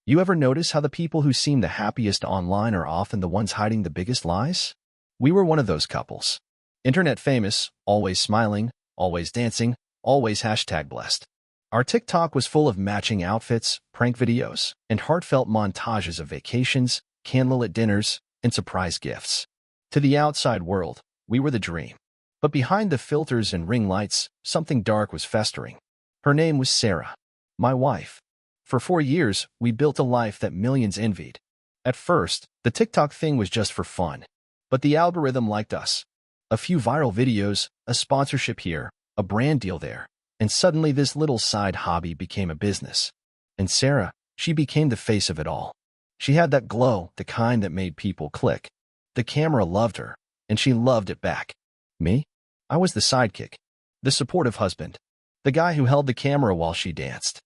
You ever notice how the people who seem the happiest online are often the ones hiding the biggest lies? We were one of those couples. Internet famous, always smiling, always dancing, always #blessed. Our TikTok was full of matching outfits, prank videos, and heartfelt montages of vacations, candlelit dinners, and surprise gifts. To the outside world, we were the dream. But behind the filters and ring lights, something dark was festering. Her name was Sarah, my wife. For 4 years, we built a life that millions envied. At first, the TikTok thing was just for fun. But the algorithm liked us. A few viral videos, a sponsorship here, a brand deal there, and suddenly this little side hobby became a business. And Sarah, she became the face of it all. She had that glow, the kind that made people click. The camera loved her, and she loved it back. Me? I was the sidekick, the supportive husband, the guy who held the camera while she danced,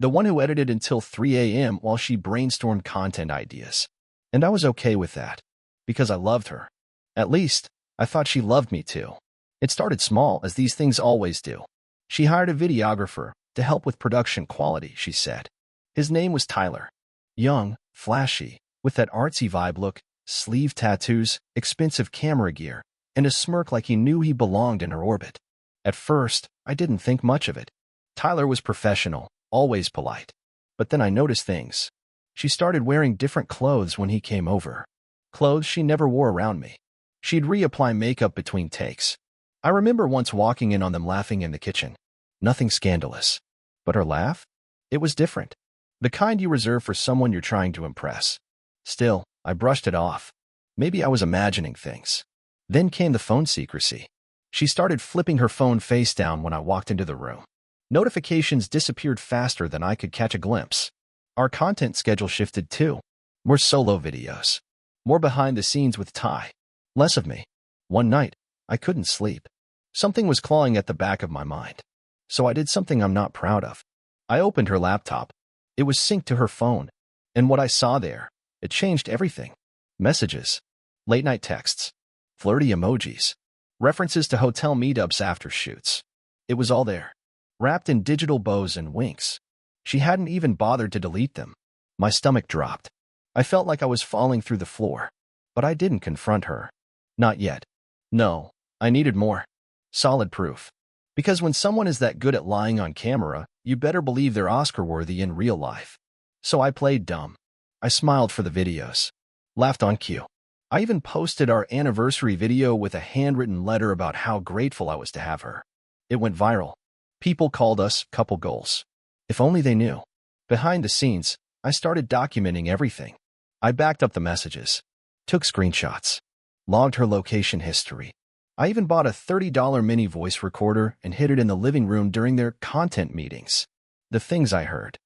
the one who edited until 3 a.m. while she brainstormed content ideas. And I was okay with that, because I loved her. At least, I thought she loved me too. It started small, as these things always do. She hired a videographer to help with production quality, she said. His name was Tyler. Young, flashy, with that artsy vibe look, sleeve tattoos, expensive camera gear, and a smirk like he knew he belonged in her orbit. At first, I didn't think much of it. Tyler was professional, always polite. But then I noticed things. She started wearing different clothes when he came over. Clothes she never wore around me. She'd reapply makeup between takes. I remember once walking in on them laughing in the kitchen. Nothing scandalous. But her laugh? It was different. The kind you reserve for someone you're trying to impress. Still, I brushed it off. Maybe I was imagining things. Then came the phone secrecy. She started flipping her phone face down when I walked into the room. Notifications disappeared faster than I could catch a glimpse. Our content schedule shifted too. More solo videos. More behind the scenes with Ty. Less of me. One night, I couldn't sleep. Something was clawing at the back of my mind. So I did something I'm not proud of. I opened her laptop. It was synced to her phone. And what I saw there, it changed everything. Messages. Late-night texts. Flirty emojis. References to hotel meetups after shoots. It was all there. Wrapped in digital bows and winks. She hadn't even bothered to delete them. My stomach dropped. I felt like I was falling through the floor. But I didn't confront her. Not yet. No, I needed more. Solid proof. Because when someone is that good at lying on camera, you better believe they're Oscar-worthy in real life. So I played dumb. I smiled for the videos. Laughed on cue. I even posted our anniversary video with a handwritten letter about how grateful I was to have her. It went viral. People called us couple goals. If only they knew. Behind the scenes, I started documenting everything. I backed up the messages. Took screenshots. Logged her location history. I even bought a $30 mini voice recorder and hid it in the living room during their content meetings. The things I heard.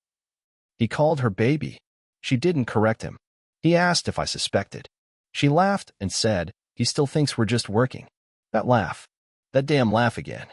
He called her baby. She didn't correct him. He asked if I suspected. She laughed and said, he still thinks we're just working. That laugh. That damn laugh again.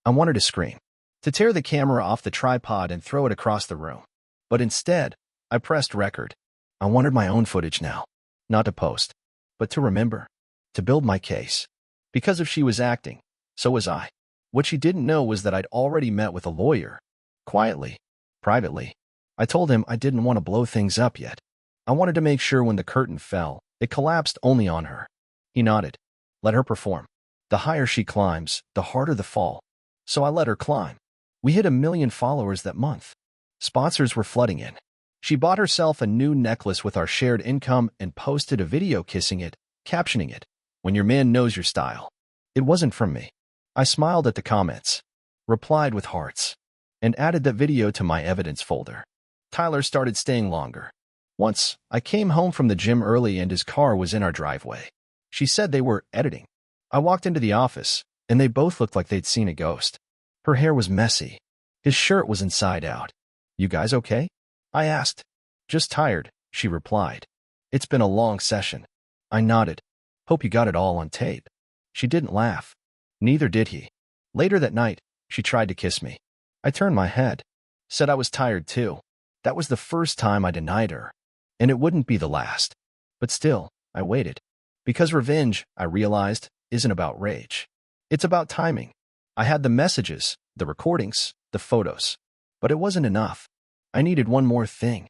I wanted to scream. To tear the camera off the tripod and throw it across the room. But instead, I pressed record. I wanted my own footage now. Not to post, but to remember. To build my case. Because if she was acting, so was I. What she didn't know was that I'd already met with a lawyer. Quietly. Privately. I told him I didn't want to blow things up yet. I wanted to make sure when the curtain fell, it collapsed only on her. He nodded. Let her perform. The higher she climbs, the harder the fall. So I let her climb. We hit 1 million followers that month. Sponsors were flooding in. She bought herself a new necklace with our shared income and posted a video kissing it, captioning it, "When your man knows your style." It wasn't from me. I smiled at the comments, replied with hearts, and added that video to my evidence folder. Tyler started staying longer. Once, I came home from the gym early and his car was in our driveway. She said they were editing. I walked into the office, and they both looked like they'd seen a ghost. Her hair was messy. His shirt was inside out. You guys okay? I asked. Just tired, she replied. It's been a long session. I nodded. Hope you got it all on tape. She didn't laugh. Neither did he. Later that night, she tried to kiss me. I turned my head. Said I was tired too. That was the first time I denied her. And it wouldn't be the last. But still, I waited. Because revenge, I realized, isn't about rage. It's about timing. I had the messages, the recordings, the photos. But it wasn't enough. I needed one more thing.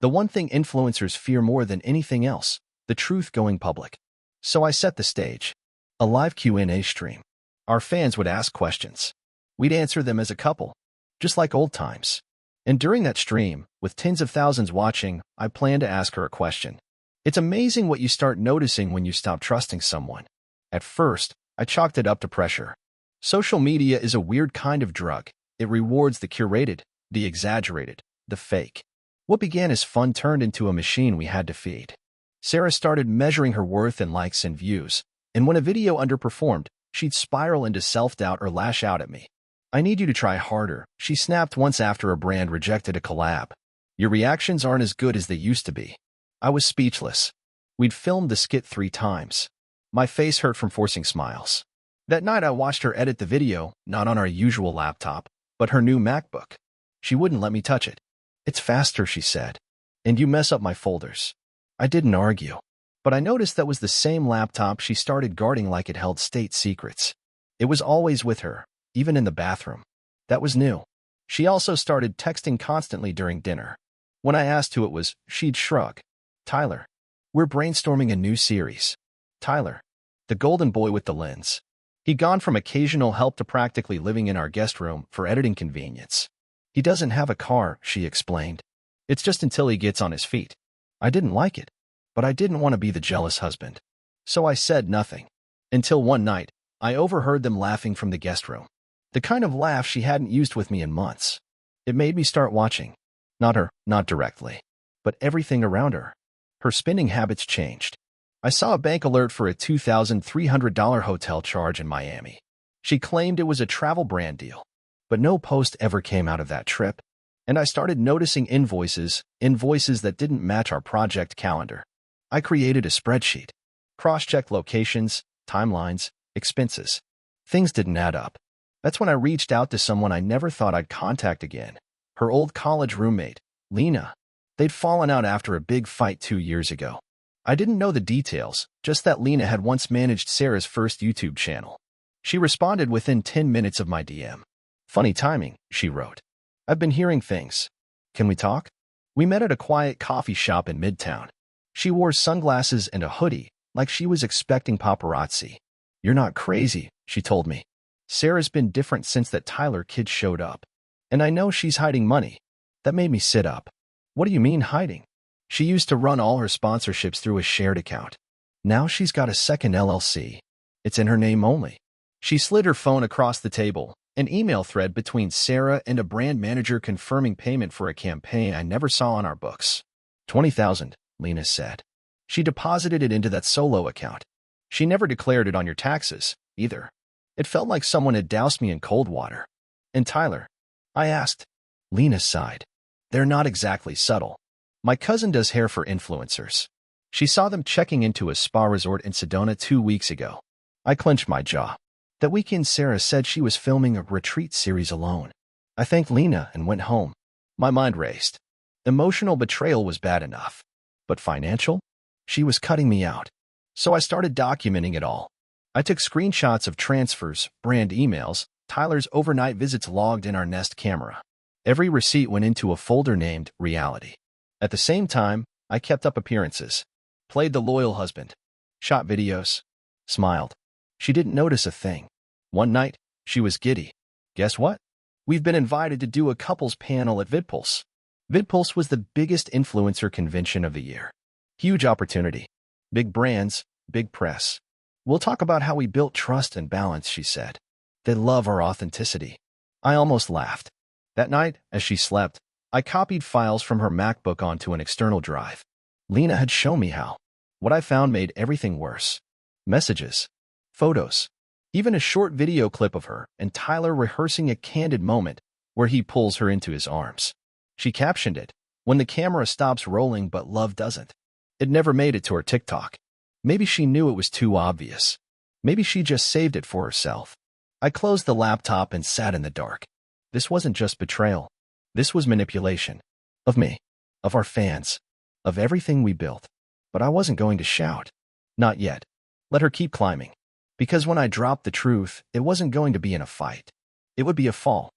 The one thing influencers fear more than anything else, the truth going public. So I set the stage. A live Q&A stream. Our fans would ask questions. We'd answer them as a couple, just like old times. And during that stream, with tens of thousands watching, I planned to ask her a question. It's amazing what you start noticing when you stop trusting someone. At first, I chalked it up to pressure. Social media is a weird kind of drug. It rewards the curated, the exaggerated, the fake. What began as fun turned into a machine we had to feed. Sarah started measuring her worth in likes and views, and when a video underperformed, she'd spiral into self-doubt or lash out at me. "I need you to try harder," she snapped once after a brand rejected a collab. "Your reactions aren't as good as they used to be." I was speechless. We'd filmed the skit 3 times. My face hurt from forcing smiles. That night I watched her edit the video, not on our usual laptop, but her new MacBook. She wouldn't let me touch it. "It's faster," she said. "And you mess up my folders." I didn't argue, but I noticed that was the same laptop she started guarding like it held state secrets. It was always with her, even in the bathroom. That was new. She also started texting constantly during dinner. When I asked who it was, she'd shrug. "Tyler. We're brainstorming a new series." Tyler. The golden boy with the lens. He'd gone from occasional help to practically living in our guest room for editing convenience. "He doesn't have a car," she explained. "It's just until he gets on his feet." I didn't like it, but I didn't want to be the jealous husband. So I said nothing. Until one night, I overheard them laughing from the guest room. The kind of laugh she hadn't used with me in months. It made me start watching. Not her, not directly, but everything around her. Her spending habits changed. I saw a bank alert for a $2,300 hotel charge in Miami. She claimed it was a travel brand deal, but no post ever came out of that trip. And I started noticing invoices that didn't match our project calendar. I created a spreadsheet. Cross-checked locations, timelines, expenses. Things didn't add up. That's when I reached out to someone I never thought I'd contact again. Her old college roommate, Lena. They'd fallen out after a big fight 2 years ago. I didn't know the details, just that Lena had once managed Sarah's first YouTube channel. She responded within 10 minutes of my DM. "Funny timing," she wrote. "I've been hearing things. Can we talk?" We met at a quiet coffee shop in Midtown. She wore sunglasses and a hoodie, like she was expecting paparazzi. "You're not crazy," she told me. "Sarah's been different since that Tyler kid showed up. And I know she's hiding money." That made me sit up. "What do you mean hiding?" "She used to run all her sponsorships through a shared account. Now she's got a second LLC. It's in her name only." She slid her phone across the table, an email thread between Sarah and a brand manager confirming payment for a campaign I never saw on our books. $20,000, Lena said. She deposited it into that solo account. She never declared it on your taxes, either. It felt like someone had doused me in cold water. "And Tyler?" I asked. Lena sighed. "They're not exactly subtle. My cousin does hair for influencers. She saw them checking into a spa resort in Sedona 2 weeks ago." I clenched my jaw. That weekend, Sarah said she was filming a retreat series alone. I thanked Lena and went home. My mind raced. Emotional betrayal was bad enough. But financial? She was cutting me out. So I started documenting it all. I took screenshots of transfers, brand emails, Tyler's overnight visits logged in our Nest camera. Every receipt went into a folder named Reality. At the same time, I kept up appearances. Played the loyal husband. Shot videos. Smiled. She didn't notice a thing. One night, she was giddy. "Guess what? We've been invited to do a couples panel at VidPulse." VidPulse was the biggest influencer convention of the year. Huge opportunity. Big brands, big press. "We'll talk about how we built trust and balance," she said. "They love our authenticity." I almost laughed. That night, as she slept, I copied files from her MacBook onto an external drive. Lena had shown me how. What I found made everything worse. Messages. Photos. Even a short video clip of her and Tyler rehearsing a candid moment where he pulls her into his arms. She captioned it, "When the camera stops rolling but love doesn't." It never made it to her TikTok. Maybe she knew it was too obvious. Maybe she just saved it for herself. I closed the laptop and sat in the dark. This wasn't just betrayal. This was manipulation. Of me. Of our fans. Of everything we built. But I wasn't going to shout. Not yet. Let her keep climbing. Because when I dropped the truth, it wasn't going to be in a fight. It would be a fall.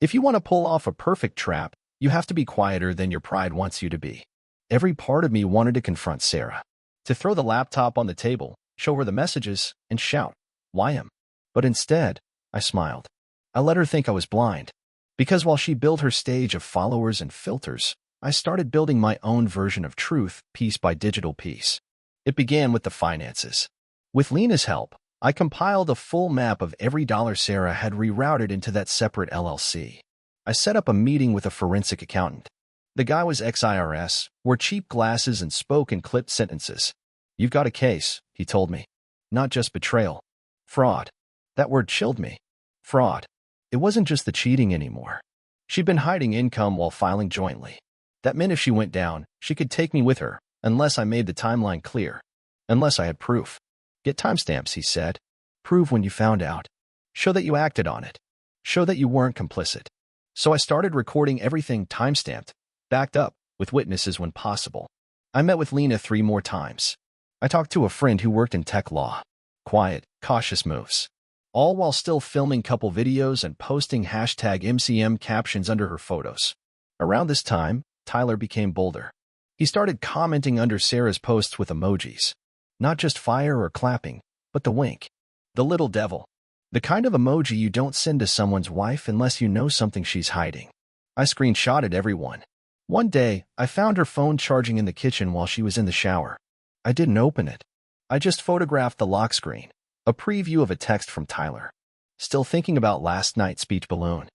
If you want to pull off a perfect trap, you have to be quieter than your pride wants you to be. Every part of me wanted to confront Sarah, to throw the laptop on the table, show her the messages, and shout, "Why him?" But instead, I smiled. I let her think I was blind. Because while she built her stage of followers and filters, I started building my own version of truth, piece by digital piece. It began with the finances. With Lena's help, I compiled a full map of every dollar Sarah had rerouted into that separate LLC. I set up a meeting with a forensic accountant. The guy was ex-IRS, wore cheap glasses and spoke in clipped sentences. "You've got a case," he told me. "Not just betrayal. Fraud." That word chilled me. Fraud. It wasn't just the cheating anymore. She'd been hiding income while filing jointly. That meant if she went down, she could take me with her, unless I made the timeline clear. Unless I had proof. "Get timestamps," he said. "Prove when you found out. Show that you acted on it. Show that you weren't complicit." So I started recording everything timestamped, backed up, with witnesses when possible. I met with Lena 3 more times. I talked to a friend who worked in tech law. Quiet, cautious moves. All while still filming couple videos and posting #MCM captions under her photos. Around this time, Tyler became bolder. He started commenting under Sarah's posts with emojis. Not just fire or clapping, but the wink. The little devil. The kind of emoji you don't send to someone's wife unless you know something she's hiding. I screenshotted everyone. One day, I found her phone charging in the kitchen while she was in the shower. I didn't open it. I just photographed the lock screen. A preview of a text from Tyler. "Still thinking about last night's speech balloon."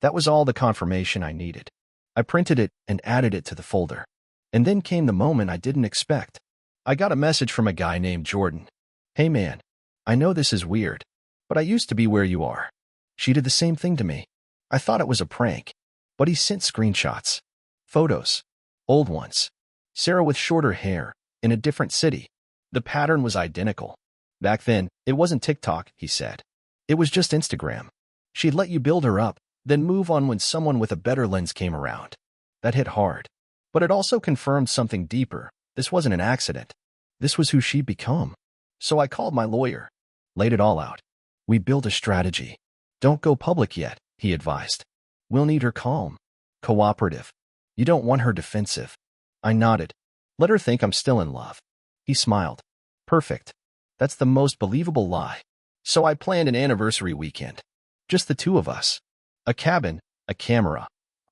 That was all the confirmation I needed. I printed it and added it to the folder. And then came the moment I didn't expect. I got a message from a guy named Jordan. "Hey man, I know this is weird, but I used to be where you are." She did the same thing to me. I thought it was a prank, but he sent screenshots. Photos. Old ones. Sarah with shorter hair, in a different city. The pattern was identical. Back then, it wasn't TikTok, he said. It was just Instagram. She'd let you build her up, then move on when someone with a better lens came around. That hit hard. But it also confirmed something deeper. This wasn't an accident. This was who she'd become. So I called my lawyer. Laid it all out. "We built a strategy. Don't go public yet," he advised. "We'll need her calm. Cooperative. You don't want her defensive." I nodded. "Let her think I'm still in love." He smiled. "Perfect. That's the most believable lie." So I planned an anniversary weekend. Just the 2 of us. A cabin, a camera.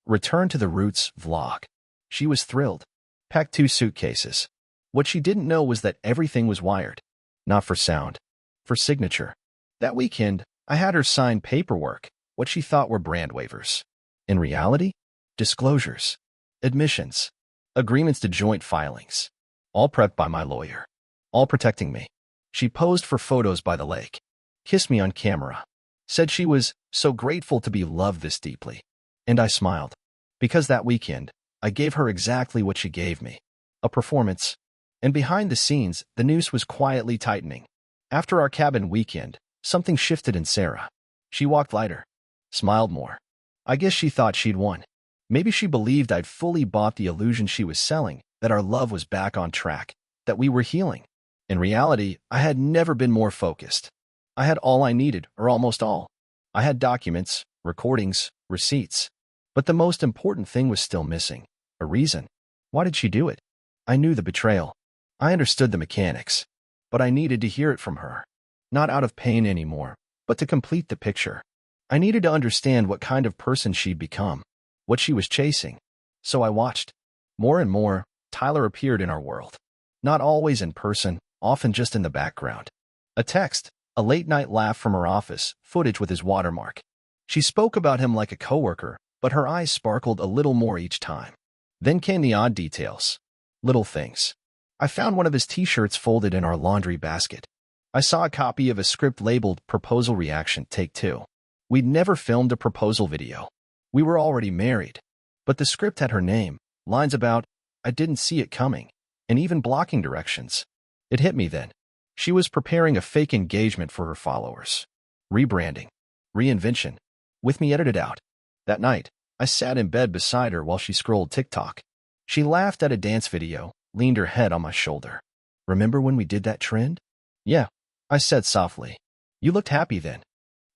Return to the roots vlog. She was thrilled. Packed 2 suitcases. What she didn't know was that everything was wired. Not for sound. For signature. That weekend, I had her sign paperwork, what she thought were brand waivers. In reality, disclosures. Admissions. Agreements to joint filings. All prepped by my lawyer. All protecting me. She posed for photos by the lake. Kissed me on camera. Said she was so grateful to be loved this deeply. And I smiled. Because that weekend, I gave her exactly what she gave me. A performance. And behind the scenes, the noose was quietly tightening. After our cabin weekend, something shifted in Sarah. She walked lighter. Smiled more. I guess she thought she'd won. Maybe she believed I'd fully bought the illusion she was selling, that our love was back on track, that we were healing. In reality, I had never been more focused. I had all I needed, or almost all. I had documents, recordings, receipts. But the most important thing was still missing. A reason. Why did she do it? I knew the betrayal. I understood the mechanics. But I needed to hear it from her. Not out of pain anymore, but to complete the picture. I needed to understand what kind of person she'd become, what she was chasing. So I watched. More and more, Tyler appeared in our world. Not always in person, often just in the background. A text, a late-night laugh from her office, footage with his watermark. She spoke about him like a coworker, but her eyes sparkled a little more each time. Then came the odd details. Little things. I found one of his t-shirts folded in our laundry basket. I saw a copy of a script labeled Proposal Reaction Take 2. We'd never filmed a proposal video. We were already married. But the script had her name, lines about, "I didn't see it coming," and even blocking directions. It hit me then. She was preparing a fake engagement for her followers. Rebranding. Reinvention. With me edited out. That night, I sat in bed beside her while she scrolled TikTok. She laughed at a dance video, leaned her head on my shoulder. "Remember when we did that trend?" "Yeah," I said softly. "You looked happy then."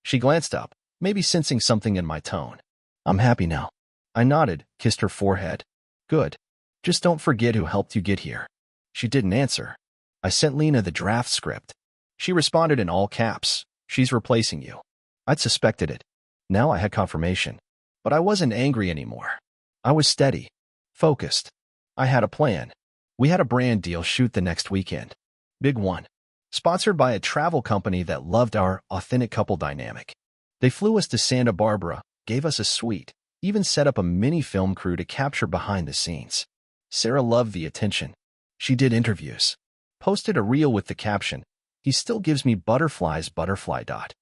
She glanced up, maybe sensing something in my tone. "I'm happy now." I nodded, kissed her forehead. "Good. Just don't forget who helped you get here. She didn't answer. I sent Lena the draft script. She responded in all caps. She's replacing you. I'd suspected it. Now I had confirmation. But I wasn't angry anymore. I was steady. Focused. I had a plan. We had a brand deal shoot the next weekend. Big one. Sponsored by a travel company that loved our authentic couple dynamic. They flew us to Santa Barbara, gave us a suite, even set up a mini film crew to capture behind the scenes. Sarah loved the attention. She did interviews. Posted a reel with the caption, "He still gives me butterflies, butterfly dot."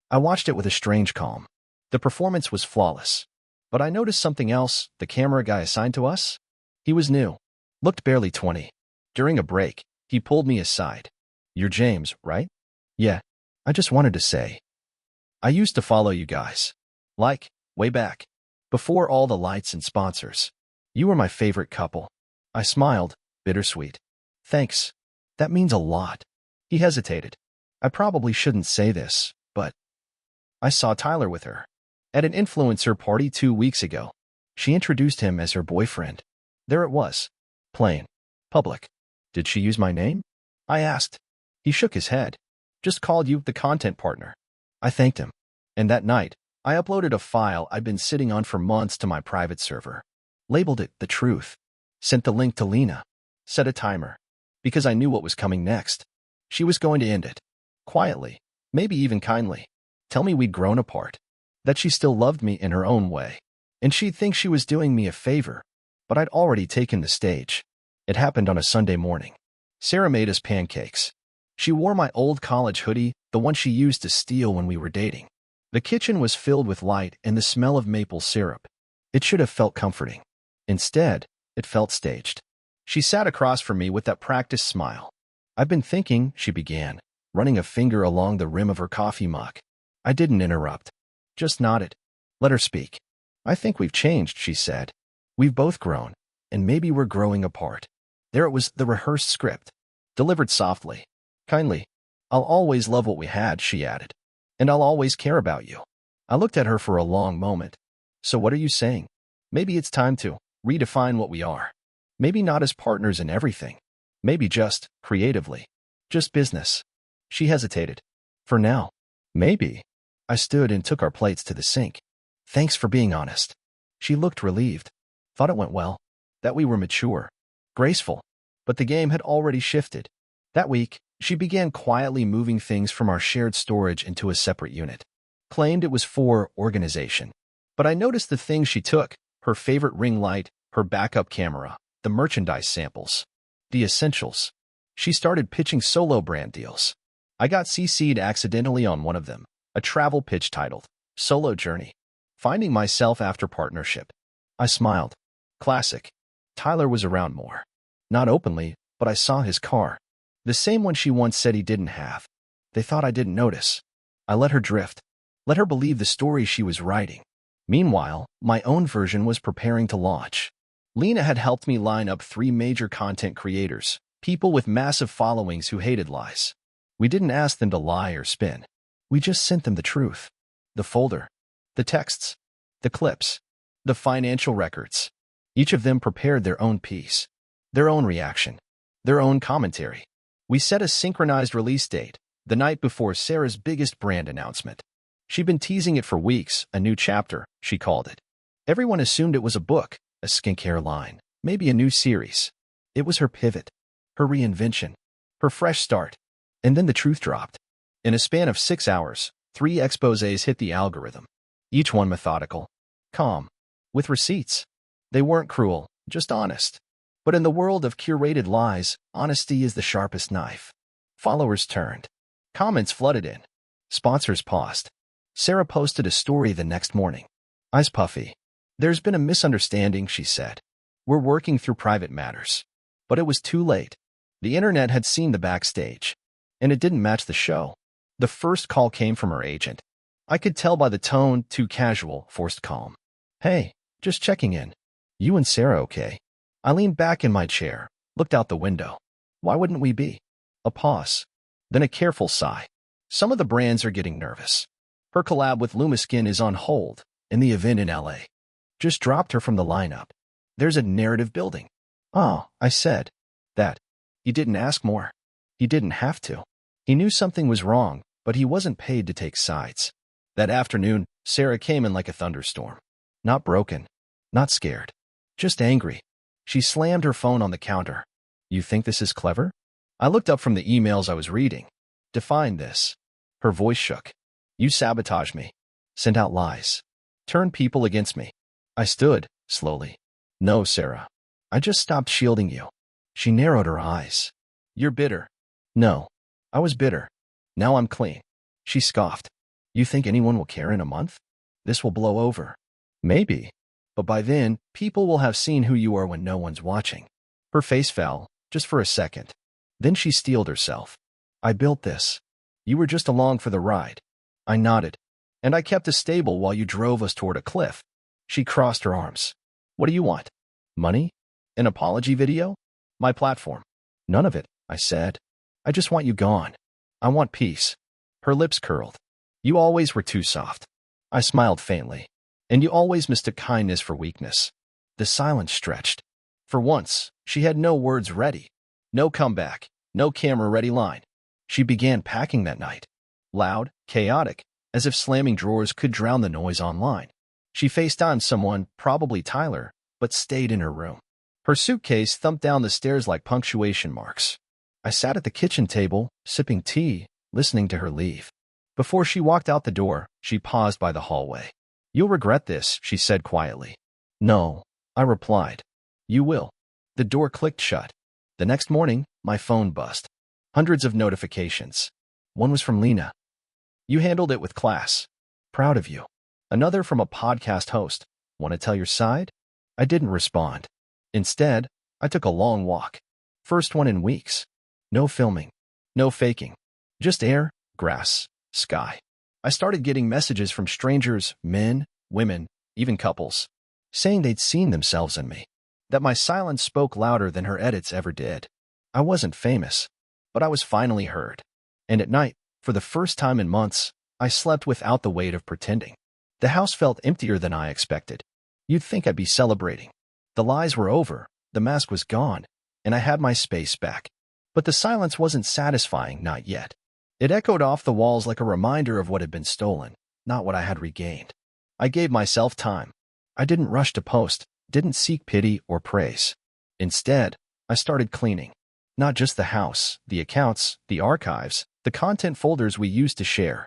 I watched it with a strange calm. The performance was flawless. But I noticed something else. The camera guy assigned to us? He was new. Looked barely 20. During a break, he pulled me aside. "You're James, right?" "Yeah." I just wanted to say. "I used to follow you guys. Like, way back. Before all the lights and sponsors. You were my favorite couple." I smiled, bittersweet. "Thanks. That means a lot." He hesitated. "I probably shouldn't say this, but I saw Tyler with her. At an influencer party 2 weeks ago. She introduced him as her boyfriend. There it was. Plain. Public. Did she use my name?" I asked. He shook his head. "Just called you the content partner." I thanked him. And that night, I uploaded a file I'd been sitting on for months to my private server. Labeled it The Truth. Sent the link to Lena. Set a timer. Because I knew what was coming next. She was going to end it. Quietly. Maybe even kindly. Tell me we'd grown apart. That she still loved me in her own way. And she'd think she was doing me a favor. But I'd already taken the stage. It happened on a Sunday morning. Sarah made us pancakes. She wore my old college hoodie, the one she used to steal when we were dating. The kitchen was filled with light and the smell of maple syrup. It should have felt comforting. Instead, it felt staged. She sat across from me with that practiced smile. "I've been thinking," she began, running a finger along the rim of her coffee mug. I didn't interrupt. Just nodded. Let her speak. "I think we've changed," she said. "We've both grown, and maybe we're growing apart." There it was, the rehearsed script. Delivered softly. Kindly. "I'll always love what we had," she added. "And I'll always care about you." I looked at her for a long moment. "So what are you saying? Maybe it's time to redefine what we are. Maybe not as partners in everything. Maybe just, creatively. Just business." She hesitated. "For now." "Maybe." I stood and took our plates to the sink. "Thanks for being honest." She looked relieved. "Thought it went well. That we were mature. Graceful." But the game had already shifted. That week, she began quietly moving things from our shared storage into a separate unit. Claimed it was for organization. But I noticed the things she took, her favorite ring light, her backup camera, the merchandise samples. The essentials. She started pitching solo brand deals. I got CC'd accidentally on one of them, a travel pitch titled, "Solo Journey. Finding Myself After Partnership." I smiled. Classic. Tyler was around more. Not openly, but I saw his car. The same one she once said he didn't have. They thought I didn't notice. I let her drift. Let her believe the story she was writing. Meanwhile, my own version was preparing to launch. Lena had helped me line up 3 major content creators, people with massive followings who hated lies. We didn't ask them to lie or spin. We just sent them the truth. The folder. The texts. The clips. The financial records. Each of them prepared their own piece. Their own reaction. Their own commentary. We set a synchronized release date, the night before Sarah's biggest brand announcement. She'd been teasing it for weeks, a new chapter, she called it. Everyone assumed it was a book, a skincare line, maybe a new series. It was her pivot, her reinvention, her fresh start. And then the truth dropped. In a span of 6 hours, 3 exposés hit the algorithm. Each one methodical, calm, with receipts. They weren't cruel, just honest. But in the world of curated lies, honesty is the sharpest knife. Followers turned. Comments flooded in. Sponsors paused. Sarah posted a story the next morning. Eyes puffy. "There's been a misunderstanding," she said. "We're working through private matters." But it was too late. The internet had seen the backstage. And it didn't match the show. The first call came from her agent. I could tell by the tone, too casual, forced calm. "Hey, just checking in. You and Sarah okay?" I leaned back in my chair, looked out the window. Why wouldn't we be? A pause. Then a careful sigh. Some of the brands are getting nervous. Her collab with Lumiskin is on hold, and the event in LA just dropped her from the lineup. There's a narrative building. Oh, I said. That. He didn't ask more. He didn't have to. He knew something was wrong, but he wasn't paid to take sides. That afternoon, Sarah came in like a thunderstorm. Not broken. Not scared. Just angry. She slammed her phone on the counter. You think this is clever? I looked up from the emails I was reading. Define this. Her voice shook. You sabotage me. Sent out lies. Turn people against me. I stood, slowly. No, Sarah. I just stopped shielding you. She narrowed her eyes. You're bitter. No. I was bitter. Now I'm clean. She scoffed. You think anyone will care in a month? This will blow over. Maybe. But by then, people will have seen who you are when no one's watching. Her face fell, just for a second. Then she steeled herself. I built this. You were just along for the ride. I nodded. And I kept us stable while you drove us toward a cliff. She crossed her arms. What do you want? Money? An apology video? My platform? None of it, I said. I just want you gone. I want peace. Her lips curled. You always were too soft. I smiled faintly. And you always mistook kindness for weakness. The silence stretched. For once, she had no words ready. No comeback. No camera-ready line. She began packing that night. Loud, chaotic, as if slamming drawers could drown the noise online. She FaceTimed someone, probably Tyler, but stayed in her room. Her suitcase thumped down the stairs like punctuation marks. I sat at the kitchen table, sipping tea, listening to her leave. Before she walked out the door, she paused by the hallway. You'll regret this, she said quietly. No, I replied. You will. The door clicked shut. The next morning, my phone buzzed. Hundreds of notifications. One was from Lena. You handled it with class. Proud of you. Another from a podcast host. Want to tell your side? I didn't respond. Instead, I took a long walk. First one in weeks. No filming. No faking. Just air, grass, sky. I started getting messages from strangers, men, women, even couples, saying they'd seen themselves in me. That my silence spoke louder than her edits ever did. I wasn't famous, but I was finally heard. And at night, for the first time in months, I slept without the weight of pretending. The house felt emptier than I expected. You'd think I'd be celebrating. The lies were over, the mask was gone, and I had my space back. But the silence wasn't satisfying, not yet. It echoed off the walls like a reminder of what had been stolen, not what I had regained. I gave myself time. I didn't rush to post, didn't seek pity or praise. Instead, I started cleaning. Not just the house, the accounts, the archives, the content folders we used to share.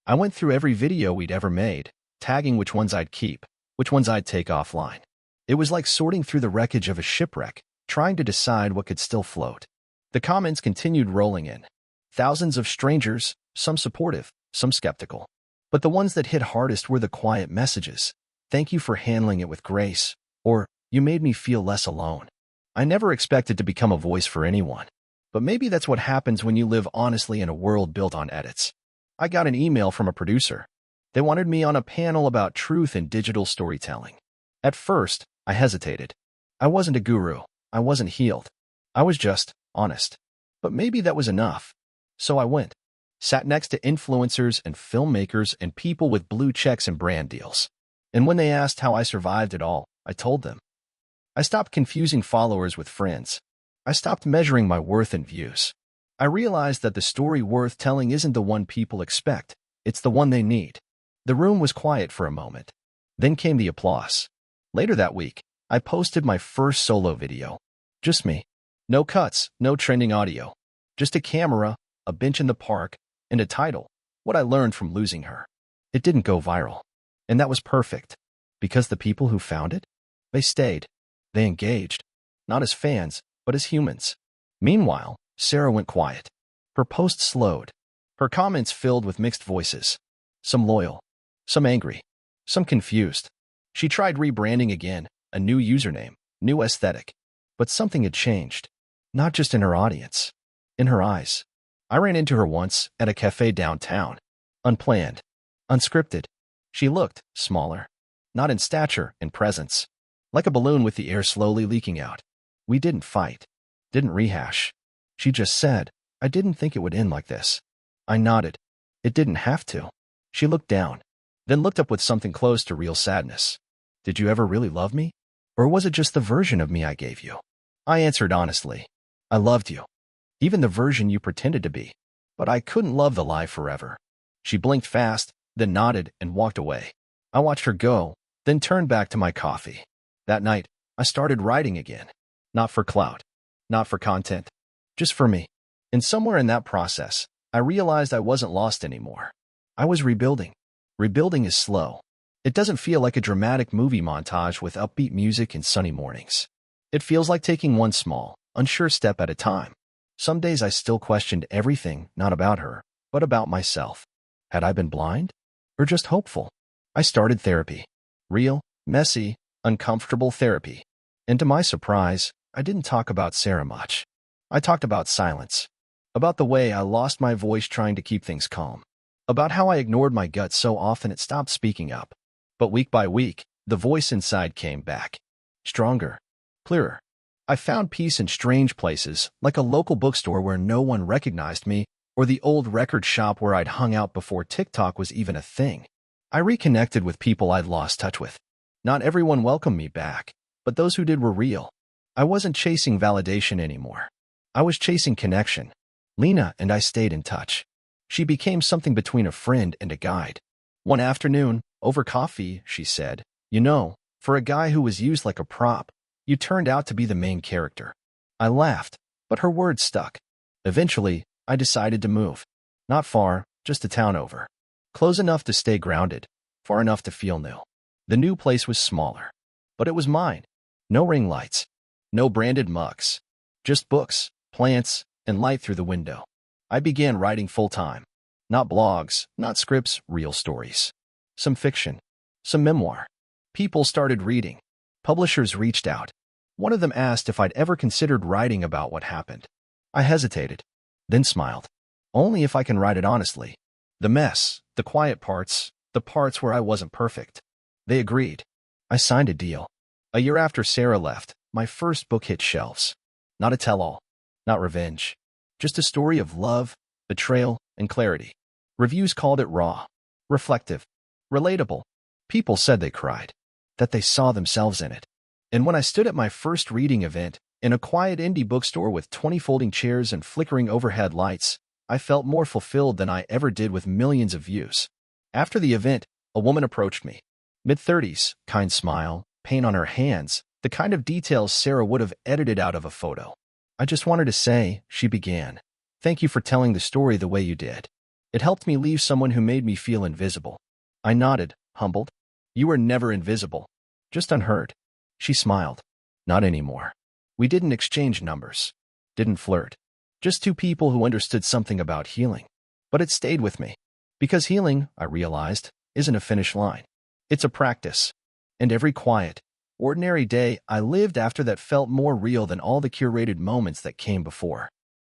I went through every video we'd ever made, tagging which ones I'd keep, which ones I'd take offline. It was like sorting through the wreckage of a shipwreck, trying to decide what could still float. The comments continued rolling in. Thousands of strangers, some supportive, some skeptical. But the ones that hit hardest were the quiet messages. Thank you for handling it with grace. Or, you made me feel less alone. I never expected to become a voice for anyone. But maybe that's what happens when you live honestly in a world built on edits. I got an email from a producer. They wanted me on a panel about truth in digital storytelling. At first, I hesitated. I wasn't a guru. I wasn't healed. I was just honest. But maybe that was enough. So I went. Sat next to influencers and filmmakers and people with blue checks and brand deals. And when they asked how I survived it all, I told them. I stopped confusing followers with friends. I stopped measuring my worth in views. I realized that the story worth telling isn't the one people expect. It's the one they need. The room was quiet for a moment. Then came the applause. Later that week, I posted my first solo video. Just me. No cuts, no trending audio. Just a camera, a bench in the park, and a title, What I Learned from Losing Her. It didn't go viral. And that was perfect. Because the people who found it, they stayed. They engaged. Not as fans, but as humans. Meanwhile, Sarah went quiet. Her posts slowed. Her comments filled with mixed voices. Some loyal. Some angry. Some confused. She tried rebranding again, a new username, new aesthetic. But something had changed. Not just in her audience. In her eyes. I ran into her once at a cafe downtown. Unplanned. Unscripted. She looked smaller. Not in stature, in presence. Like a balloon with the air slowly leaking out. We didn't fight. Didn't rehash. She just said, I didn't think it would end like this. I nodded. It didn't have to. She looked down. Then looked up with something close to real sadness. Did you ever really love me? Or was it just the version of me I gave you? I answered honestly. I loved you. Even the version you pretended to be. But I couldn't love the lie forever. She blinked fast, then nodded and walked away. I watched her go, then turned back to my coffee. That night, I started writing again. Not for clout. Not for content. Just for me. And somewhere in that process, I realized I wasn't lost anymore. I was rebuilding. Rebuilding is slow. It doesn't feel like a dramatic movie montage with upbeat music and sunny mornings. It feels like taking one small, unsure step at a time. Some days I still questioned everything, not about her, but about myself. Had I been blind? Or just hopeful? I started therapy. Real, messy, uncomfortable therapy. And to my surprise, I didn't talk about Sarah much. I talked about silence. About the way I lost my voice trying to keep things calm. About how I ignored my gut so often it stopped speaking up. But week by week, the voice inside came back. Stronger. Clearer. I found peace in strange places, like a local bookstore where no one recognized me, or the old record shop where I'd hung out before TikTok was even a thing. I reconnected with people I'd lost touch with. Not everyone welcomed me back, but those who did were real. I wasn't chasing validation anymore. I was chasing connection. Lena and I stayed in touch. She became something between a friend and a guide. One afternoon, over coffee, she said, "You know, for a guy who was used like a prop, you turned out to be the main character." I laughed, but her words stuck. Eventually, I decided to move. Not far, just a town over. Close enough to stay grounded, far enough to feel new. The new place was smaller, but it was mine. No ring lights, no branded mugs, just books, plants, and light through the window. I began writing full-time. Not blogs, not scripts, real stories. Some fiction, some memoir. People started reading. Publishers reached out. One of them asked if I'd ever considered writing about what happened. I hesitated, then smiled. Only if I can write it honestly. The mess, the quiet parts, the parts where I wasn't perfect. They agreed. I signed a deal. A year after Sarah left, my first book hit shelves. Not a tell-all, not revenge. Just a story of love, betrayal, and clarity. Reviews called it raw, reflective, relatable. People said they cried, that they saw themselves in it. And when I stood at my first reading event, in a quiet indie bookstore with 20 folding chairs and flickering overhead lights, I felt more fulfilled than I ever did with millions of views. After the event, a woman approached me. Mid-30s, kind smile, paint on her hands, the kind of details Sarah would have edited out of a photo. "I just wanted to say," she began, "thank you for telling the story the way you did. It helped me leave someone who made me feel invisible." I nodded, humbled. "You were never invisible. Just unheard." She smiled. "Not anymore." We didn't exchange numbers. Didn't flirt. Just two people who understood something about healing. But it stayed with me. Because healing, I realized, isn't a finish line. It's a practice. And every quiet, ordinary day I lived after that felt more real than all the curated moments that came before.